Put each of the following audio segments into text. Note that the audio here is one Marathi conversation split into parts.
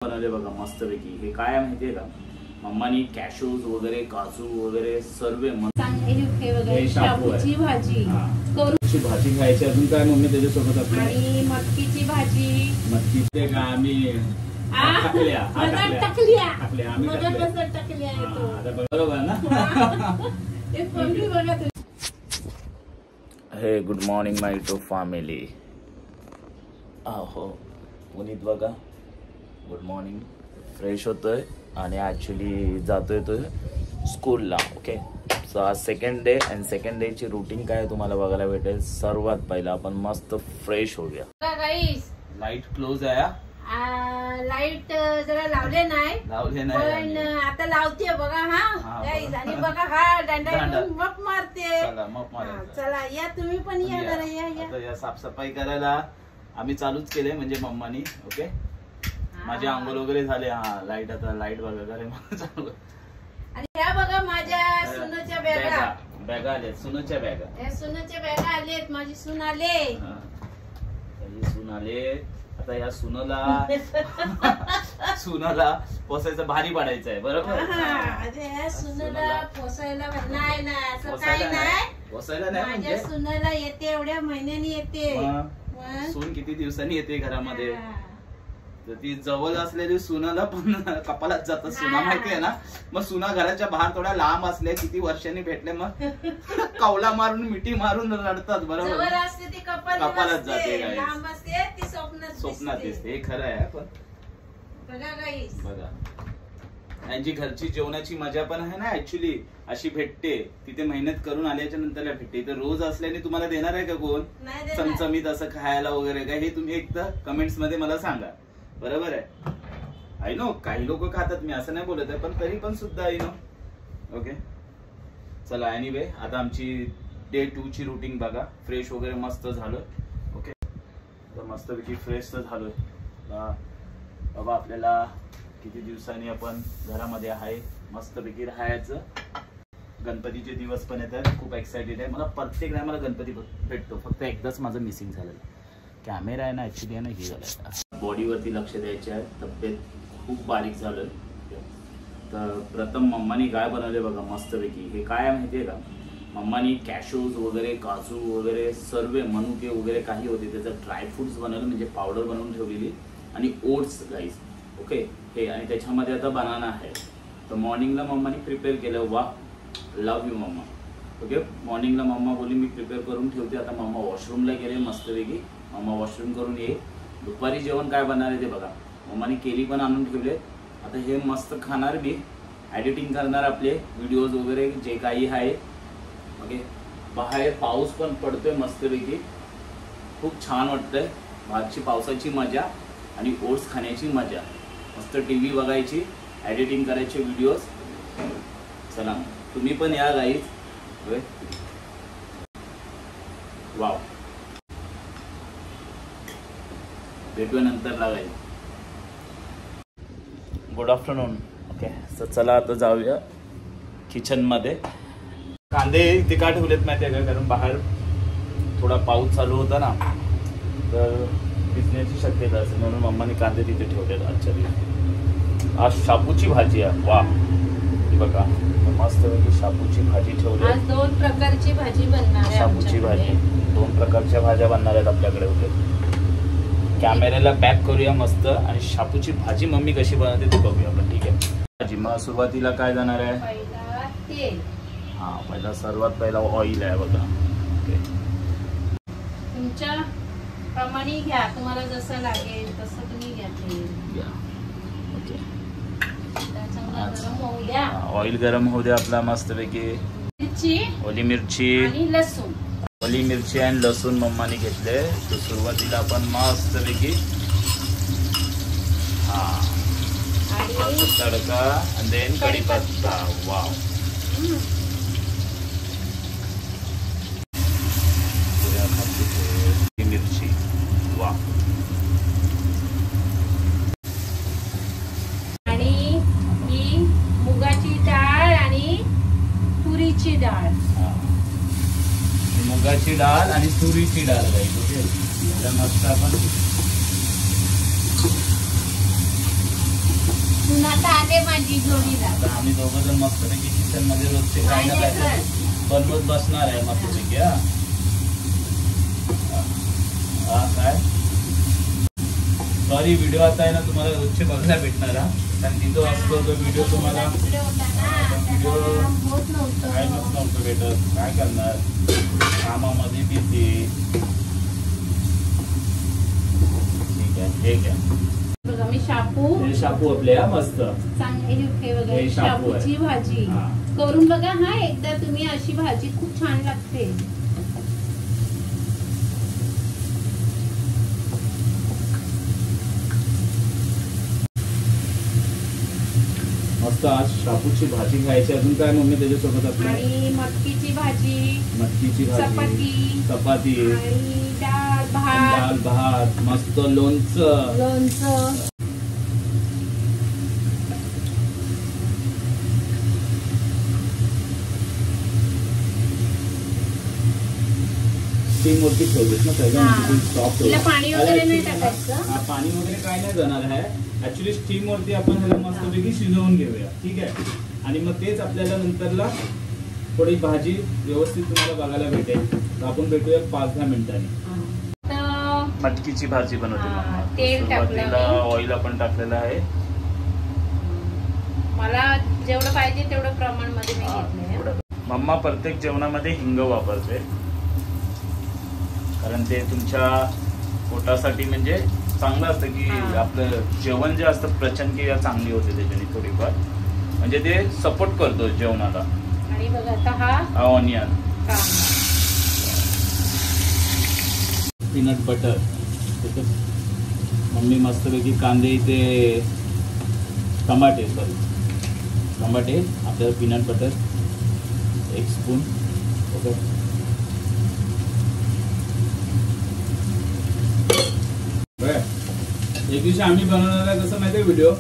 बनवले बघा मस्तपैकी. हे काय आहे माहितीये का, मम्मानी कॅशूज वगैरे काजू वगैरे सर्व शाबूची भाजी करून भाजी खायची. अजून काय मम्मी त्याच्यासोबत आपली आणि मटकीची भाजी. मटकीचे का आम्ही बरोबर ना. हे good morning my to family. हो पुनीत बघा गुड मॉर्निंग. फ्रेश होतोय आणि ॲक्च्युली जातोय तो स्कूलला. ओके सो आज सेकंड डे आणि सेकंड डेची रुटीन काय तुम्हाला बघायला भेटेल. सर्वात पहिला आपण मस्त फ्रेश होऊया. लाईट क्लोज आहे. लाईट जरा लावले नाही पण आता लावते बघा. हा गाईज आणि बघा हा दांडा मप मारते. चला या तुम्ही पण या जरा या साफसफाई करायला आम्ही चालूच केले म्हणजे मम्मानी. ओके माझे आंघोळ वगैरे झाले. हा लाईट आता लाईट बघा चालू. आणि ह्या बघा माझ्या सुनच्या बॅगा आल्या. सुनच्या बॅगा आलेत. माझी सून आले. सून आले. आता या सुनाला पोसायचं भारी पडायचं आहे बरोबर. सुनाला पोसायला नाही असं काही नाही. पोसायला नाही माझ्या सुनाला येते एवढ्या महिन्यानी येते. सून किती दिवसांनी येते घरामध्ये. तर ती जवळ असलेली सुनाला पण कपालात जातात सुना माहिती आहे ना. मग सुना घराच्या बाहेर थोड्या लांब असल्या किती वर्षांनी भेटले मग कवला मारून मिठी मारून रडतात बरोबर. कपालात जाते स्वप्नात दिसते. हे खरं आहे पण बघा यांची घरची जेवणाची मजा पण आहे ना ऍक्च्युली अशी भेटते. तिथे मेहनत करून आल्याच्या नंतर भेटते. तर रोज असल्याने तुम्हाला देणार आहे का कोण चमचमीत असं खायला वगैरे काय. हे तुम्ही एकदा कमेंट्स मध्ये मला सांगा बरोबर आहे. आय नो काही लोक खातात मी असं नाही बोलत आहे पण तरी पण सुद्धा आय नो. ओके चला एनिवे आता आमची डे 2 ची रुटीन बघा. फ्रेश वगैरे मस्त झालं. ओके तर मस्तपैकी फ्रेश तर झालोय बाबा. आपल्याला किती दिवसांनी आपण घरामध्ये आहे मस्तपैकी राहायचं. गणपतीचे दिवस पण येतात. खूप एक्साइटेड आहे. मला प्रत्येक टायमाला गणपती भेटतो. फक्त एकदाच माझं मिसिंग झालेलं कॅमेरा आहे ना ऍक्च्युली आहे ना. हे झालं बॉडीवरती लक्ष द्यायचे आहे. तब्येत खूप बारीक झालोय. तर प्रथम मम्मानी काय बनवले बघा मस्तपैकी. हे काय आहे माहितीये का, मम्मानी कॅशूज वगैरे काजू वगैरे सर्व मनुके वगैरे काही होते त्याचं ड्रायफ्रुट्स बनवलं म्हणजे पावडर बनवून ठेवलेली. आणि ओट्स गाईस. ओके हे आणि त्याच्यामध्ये आता बनाना आहे. तर मॉर्निंगला मम्मानी प्रिपेअर केलं. वा लव यू मम्मा. ओके मॉर्निंगला मम्मा बोलली मी प्रिपेअर करून ठेवते. आता मम्मा वॉशरूमला गेले मस्तपैकी. मम्मा वॉशरूम करून ये. दुपारी जेवण काय बनणार आहे ते बघा. मम्माने केली पण आणून ठेवले. आता हे मस्त खाणार मी. एडिटिंग करणार आपले व्हिडिओज वगैरे जे काही आहे. ओके बाहेर पाऊस पण पडतोय मस्तपैकी. खूप छान वाटतंय. बाहेरची पावसाची मजा आणि ओट्स खाण्याची मजा. मस्त टीव्ही बघायची एडिटिंग करायचे व्हिडिओज. चला तुम्ही पण या गाईज. वाव भेटूया नंतर लागायला. Good afternoon. ओके तर चला आता जाऊया किचन मध्ये. कांदे इथे का ठेवलेत माहिती आहे का, कारण बाहेर थोडा पाऊस चालू होता ना तर भिजण्याची शक्यता असते म्हणून मम्माने कांदे तिथे ठेवलेत. आजच्या दिवशी आज शाबूची भाजी आहे. वा बघा मस्तपैकी शाबूची भाजी ठेवली. आज 2 प्रकारची भाजी बनणार आहे. शाबूची भाजी 2 प्रकारच्या भाज्या बनणार आहेत आपल्याकडे. ओके कॅमेऱ्याला बॅक करूया मस्त. आणि शाबूची भाजी मम्मी कशी बनवते ते बघूया आपण. ठीक आहे भाजी. मग सुरुवातीला काय जाणार आहे. हा पहिला सर्वात पहिला ऑइल आहे बघा. ओके तुमच्या प्रमाणे घ्या. तुम्हाला जसं लागेल तसं तुम्ही घ्या. ओके होऊ द्या. ऑइल गरम होऊ द्या आपला मस्तपैकी. ओली मिरची आणि लसूण. ओली मिरची आणि लसूण मम्माने घेतले. तर सुरुवातीला आपण मस्तपैकी हा तडका आणि देन कढीपत्ता. वाव मिरची. वा आणि ही मुगाची डाळ आणि तुरीची डाळ. मुगाची डाळ आणि तुरीची डाळ घ्यायची. मस्त आपण आता आले माझी जोडीला. आम्ही दोघं जण मस्तपैकी किचन मध्ये रोजचे काय ना काय बनवत बसणार आहे मस्तपैकी. काय सॉरी व्हिडिओ आता आहे ना तुम्हाला रोजचे बघायला भेटणार हा, कारण तिथं असतो तो व्हिडिओ तुम्हाला काय नव्हतं भेटत. काय करणार कामामध्ये बिझी. ठीक आहे हे घ्या बघा मी शापू. हे शापू आपल्या मस्त चांगली शापूची भाजी करून बघा हा एकदा तुम्ही. अशी भाजी खूप छान लागते. मस्त आज शापूची भाजी खायची. अजून काय मम्मी त्याच्यासोबत आपल्या? आणि मटकीची भाजी. मटकीची भाजी, चपाती, डाळ भात, मस्त लोणचं. स्टीम वरती ठेवलेत ना त्याच्यामध्ये. पाणी वगैरे नाही टाकायचं. पाणी वगैरे काय नाही जाणार आहे. ऍक्च्युली स्टीम वरती आपण ह्याला मस्तपैकी शिजवून घेऊया. ठीक आहे. आणि मग तेच आपल्याला नंतरला थोडी भाजी व्यवस्थित तुम्हाला बघायला भेटेल. तर आपण भेटूया 5-10 मिनिटांनी. मटकीची भाजी बनवते. तेल टाकलं, ऑइल आपण टाकलेलं आहे. मला जेवढं पाहिजे तेवढं प्रमाण मध्ये मी घेतलंय. मम्मा प्रत्येक जेवणामध्ये हिंग वापरते, कारण ते तुमच्या पोटासाठी म्हणजे चांगलं असतं की आपलं जेवण जे असतं प्रचनक्रिया चांगली होते त्याच्याने थोडीफार, म्हणजे ते सपोर्ट करतो जेवणाला. आणि बघा आता हा ऑनियन, पीनट बटर. मम्मी मस्तपैकी कांदे, इथे टमाटे आपल्याला पीनट बटर 1 स्पून. ओके. एक दिवशी आम्ही बनवणार आहे कसं माहितीये व्हिडिओ,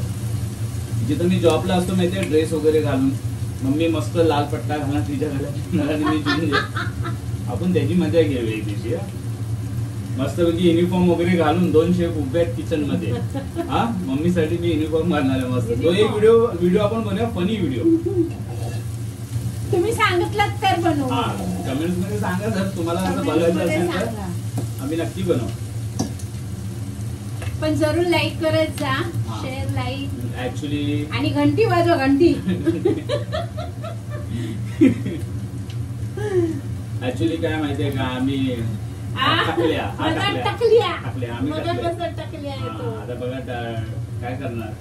जिथं मी जॉबला असतो माहितीये ड्रेस वगैरे घालून, मम्मी मस्त लाल पट्टा घालणार तिच्या घाला, आपण त्याची मजा घेऊया एक दिवशी. मस्तपैकी युनिफॉर्म वगैरे घालून 2 शेफ उभे आहेत किचन मध्ये. हा मम्मीसाठी मी युनिफॉर्म घालणार आहे मस्त. तो एक व्हिडिओ आपण बनवूया, फनी व्हिडिओ. तुम्ही सांगितलं तर बनवू. कमेंट्स मध्ये सांगा जर तुम्हाला असं बघायचं असेल तर आम्ही नक्की बनवू. पण जरूर लाईक करत जा, शेअर लाईक ऍक्च्युली, आणि घंटी वाजवा, घंटी. ऍक्च्युली काय माहितीये का, आम्ही टाकल्या. आता बघा काय करणार.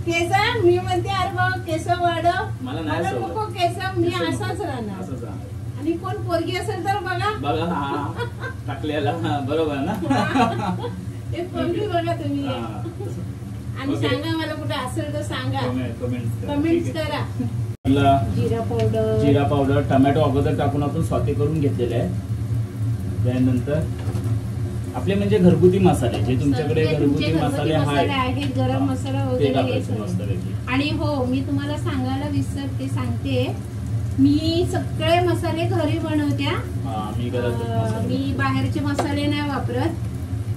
केस मी म्हणते अरे बाबा केस वाढव, मला नाही नको केस, मी असाच राहणार. आणि कोण पोरगी असेल तर बघा टाकल्याला बरोबर ना. ते पोरगी बघा तुम्ही. आणि सांगा मला कुठे असेल तर सांगा, कमेंट्स करा. जिरा पावडर, टोमॅटो अगोदर टाकून आपण सॉटे करून घेतलेले आहे. त्यानंतर आपले म्हणजे घरगुती मसाले, जे तुमच्याकडे घरगुती मसाले आहेत, गरम मसाला वगैरे. आणि हो, मी तुम्हाला सांगायला विसरते, सांगते, मी सगळे मसाले घरी बनवत्या. मी बाहेरचे मसाले नाही वापरत,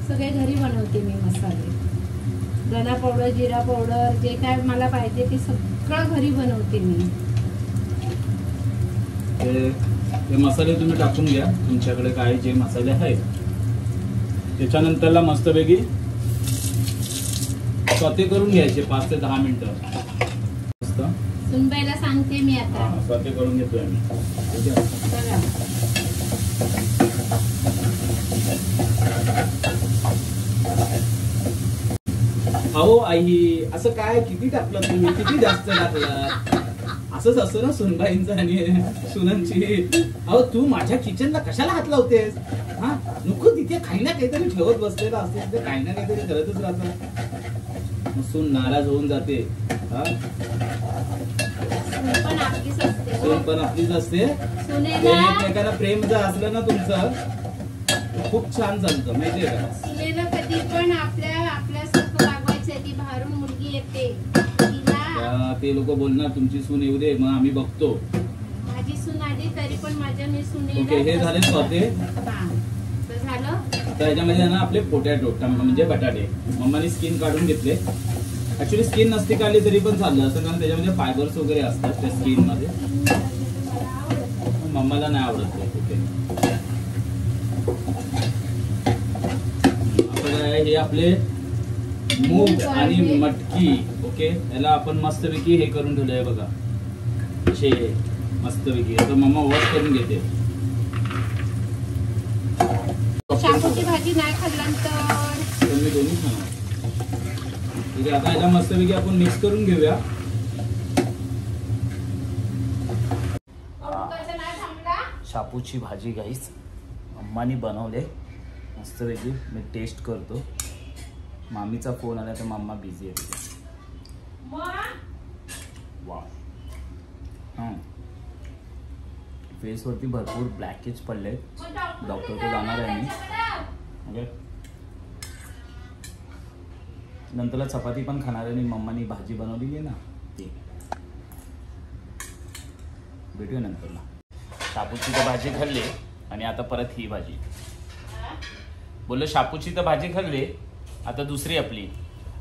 सगळे घरी बनवते मी मसाले. धना पावडर, जिरा पावडर, जे काय मला पाहिजे ते सगळं घरी बनवते मी. ते मसाले तुम्ही टाकून घ्या, तुमच्याकडे काय जे मसाले आहेत. त्याच्यानंतरला मस्तपैकी सॉटे करून घ्यायचे 5 ते 10 मिनिटं. सुनबाईला सांगते मी आता. सॉटे करून घेतोय आम्ही. अहो आई, असं काय किती टाकलं तुम्ही, किती जास्त टाकलं. असंच असतं ना सुनबाईंचं आणि सुनांची. अहो तू माझ्या किचनला कशाला हात लावतेस. हा नको, तिथे काही ना काहीतरी ठेवत बसलेला असते, तिथे काही ना काहीतरी करतच राहतात. सून नाराज होऊन जाते. सून पण आपलीच असते. एकमेकांना प्रेम जर असलं ना तुमचं, खूप छान चालतं माहितीये का. सुनेला कधी पण आपल्यासारखं वागवायचं. ती बाहेरून मुलगी येते, ते लोक बोलणार तुमची सून येऊ दे, मग आम्ही बघतो. माझी सून आली तरी पण माझ्या मी सुने. ओके, हे झाले सॉटे. झालं. तर ह्याच्यामध्ये ना आपले पोटॅटो म्हणजे बटाटे मम्माने स्किन काढून घेतले. ऍक्च्युली स्किन नसती काढली तरी पण चाललं असं, कारण त्याच्यामध्ये फायबर्स वगैरे असतात त्या स्किन मध्ये. मम्माला नाही आवडत ते. ओके, हे आपले मूग आणि मटकी. ओके, याला आपण मस्तपैकी हे करून ठेवलंय बघा, असे मस्तपैकी. आता मम्मा वॉश करून घेते. शापूची भाजी नाही खाल्ल्यानंतर मी दोन्ही खाणार. ठीक आहे, आता याला मस्तपैकी आपण मिक्स करून घेऊया. शापूची भाजी गाईस अम्मानी बनवले मस्तपैकी. मी टेस्ट करतो. मामीचा फोन आला तर मम्मा बिझी आहे. वा, फेसवरती भरपूर ब्लॅकेज पडले. डॉक्टरकडे जाणार आहे मी. ओके, नंतरला चपाती पण खाणार आहे आणि मम्मानी भाजी बनवलेली आहे ना ती. भेटूया नंतरला. शापूची तर भाजी खाल्ली आणि आता परत ही भाजी. बोललो शापूची तर भाजी खाल्ली, आता दुसरी आपली.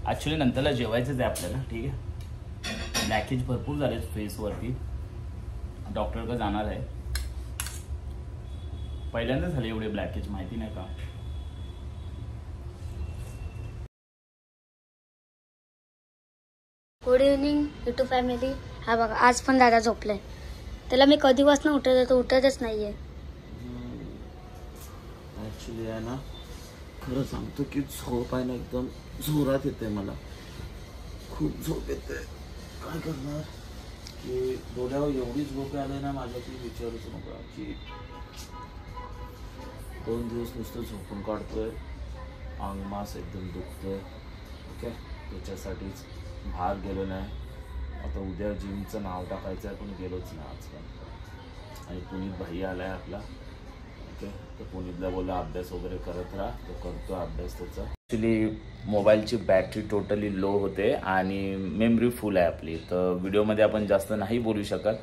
ॲक्च्युली नंतरला जेवायचंच आहे आपल्याला. ठीक आहे, ब्लॅकेज भरपूर झाले फेसवरती. डॉक्टरकडे जाणार आहे. पहिल्यांदा झाले एवढे ब्लॅकेज, माहिती नाही का. Good evening YouTube family. हा बघा, आज पण दादा झोपलाय. त्याला मी कधीपासून उठत तो उठतच नाहीये. ऍक्च्युली आहे ना, खरं सांगतो की झोप आहे ना एकदम जोरात येते. मला खूप झोप येते. काय करणार की डोळ्यावर एवढी झोप आली ना माझ्या की विचारूच नका. की 2 दिवस नुसतं झोपून काढतोय. अंग मास एकदम दुखतोय. ओके, त्याच्यासाठीच बाहेर गेलो नाही. आता उद्या जिमचं नाव टाकायचं आहे, पण गेलोच नाही आज पण. आणि पुनीत भाई आला आहे आपला. ओके, तर पुनीतला बोला अभ्यास वगैरे करत राहा. तो करतो अभ्यास त्याचा. ॲक्च्युली मोबाईलची बॅटरी टोटली लो होते आणि मेमरी फुल आहे आपली, तर व्हिडिओमध्ये आपण जास्त नाही बोलू शकत.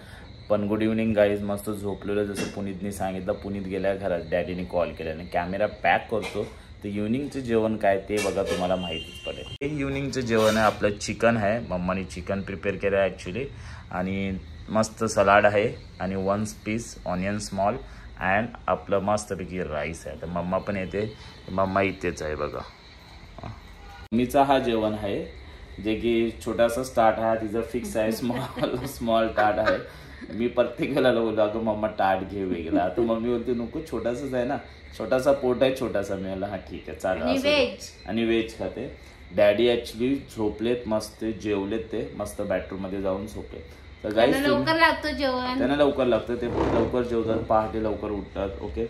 पण गुड इव्हनिंग गाईज. मस्त झोपलेलं जसं पुनीतनी सांगितलं. पुनीत गेल्या घरात, डॅडीने कॉल केल्याने कॅमेरा पॅक करतो. तर इव्हनिंगचं जेवण काय ते बघा, तुम्हाला माहितीच पडेल. हे इव्हनिंगचं जेवण आहे आपलं. चिकन आहे, मम्माने चिकन प्रिपेअर केलं आहे ॲक्च्युली. आणि मस्त सलाड आहे आणि 1 पीस ऑनियन स्मॉल अँड आपलं मस्तपैकी राईस आहे. तर मम्मा पण येते. मम्मा इथेच आहे बघा. मम्मीचा हा जेवण आहे, जे की छोटासा स्टार्ट आहे. तिचं फिक्स आहे, स्मॉल टार्ट आहे. मी प्रत्येक वेळेला बोलतो अगं मम्मा टार्ट घे वेगळा. तर मम्मी बोलते नको, छोटासाच आहे ना, छोटासा पोट आहे छोटासा. मी म्हणलं हा ठीक आहे चालेल. आणि व्हेज खाते. डॅडी ऍक्च्युली झोपलेत, मस्त जेवलेत. ते मस्त बेडरूम मध्ये जाऊन झोपलेत. तर गाईस लवकर लागतो जेवण, त्यांना लवकर लागतं. ते लवकर जेवतात, पहाटे लवकर उठतात. ओके,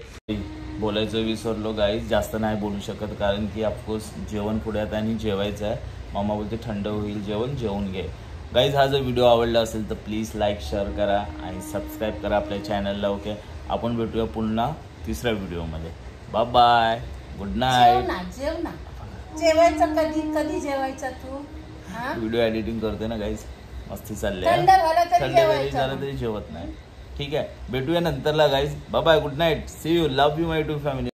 बोलायचं विसरलो गाईस. जास्त नाही बोलू शकत कारण की ऑफकोर्स जेवण पुढे आहे आणि जेवायचं आहे. मम्मा बोलते थंड होईल जेवण, जेवून घे. गाईज, हा जर व्हिडिओ आवडला असेल तर प्लीज लाईक शेअर करा आणि सबस्क्राईब करा आपल्या चॅनलला. ओके, आपण भेटूया पुन्हा तिसऱ्या व्हिडिओमध्ये. Bye bye, good night. जेवायचं कधी जेवायचं तू? व्हिडिओ एडिटिंग करते ना गाईज, मस्ती चालली आहे. थंड झालं तरी जेवत नाही. ठीक आहे, भेटूया नंतरला guys. Bye bye, good night, see you, love you my YouTube family.